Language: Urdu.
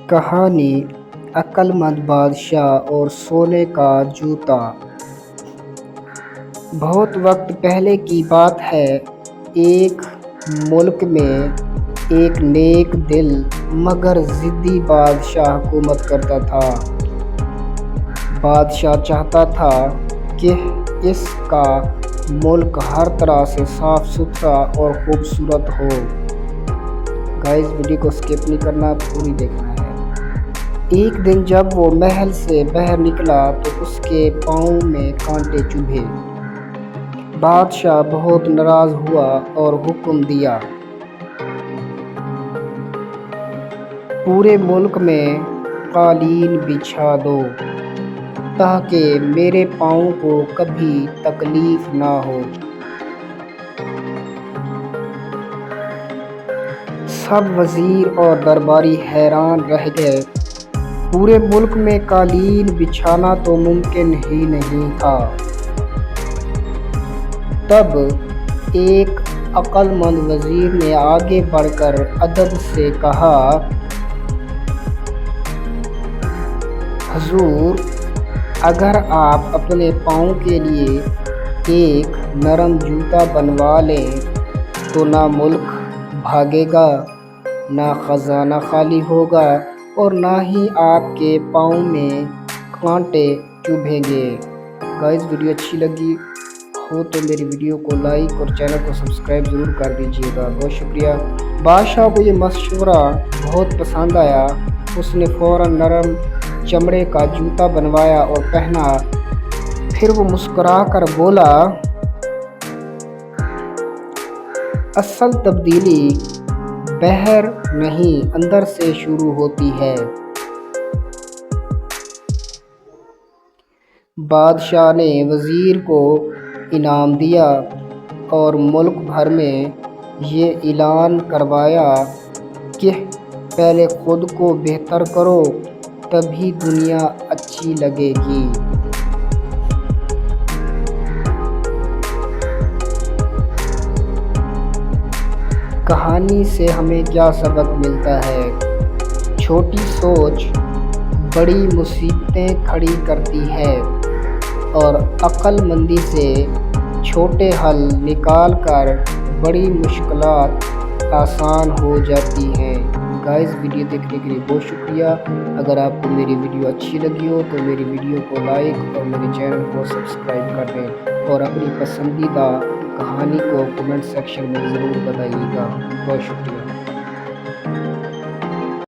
کہانی عقل مند بادشاہ اور سونے کا جوتا۔ بہت وقت پہلے کی بات ہے، ایک ملک میں ایک نیک دل مگر ضدی بادشاہ حکومت کرتا تھا۔ بادشاہ چاہتا تھا کہ اس کا ملک ہر طرح سے صاف ستھرا اور خوبصورت ہو۔ گائز ویڈیو کو سکپ نہیں کرنا، پوری دیکھنا ہے۔ ایک دن جب وہ محل سے باہر نکلا تو اس کے پاؤں میں کانٹے چبھے۔ بادشاہ بہت ناراض ہوا اور حکم دیا، پورے ملک میں قالین بچھا دو تاکہ میرے پاؤں کو کبھی تکلیف نہ ہو۔ سب وزیر اور درباری حیران رہ گئے، پورے ملک میں قالین بچھانا تو ممکن ہی نہیں تھا۔ تب ایک عقل مند وزیر نے آگے بڑھ کر ادب سے کہا، حضور، اگر آپ اپنے پاؤں کے لیے ایک نرم جوتا بنوا لیں تو نہ ملک بھاگے گا، نہ خزانہ خالی ہوگا اور نہ ہی آپ کے پاؤں میں کانٹے چبھیں گے۔ گائز ویڈیو اچھی لگی ہو تو میری ویڈیو کو لائک اور چینل کو سبسکرائب ضرور کر دیجیے گا، بہت شکریہ۔ بادشاہ کو یہ مشورہ بہت پسند آیا، اس نے فوراً نرم چمڑے کا جوتا بنوایا اور پہنا۔ پھر وہ مسکرا کر بولا، اصل تبدیلی باہر نہیں اندر سے شروع ہوتی ہے۔ بادشاہ نے وزیر کو انعام دیا اور ملک بھر میں یہ اعلان کروایا کہ پہلے خود کو بہتر کرو تبھی دنیا اچھی لگے گی۔ کہانی سے ہمیں کیا سبق ملتا ہے؟ چھوٹی سوچ بڑی مصیبتیں کھڑی کرتی ہے اور عقل مندی سے چھوٹے حل نکال کر بڑی مشکلات آسان ہو جاتی ہیں۔ گائز ویڈیو دیکھنے کے لیے بہت شکریہ۔ اگر آپ کو میری ویڈیو اچھی لگی ہو تو میری ویڈیو کو لائک اور میرے چینل کو سبسکرائب کر دیں اور اپنی پسندیدہ کہانی کو کمنٹ سیکشن میں ضرور بتائیے گا، بہت شکریہ۔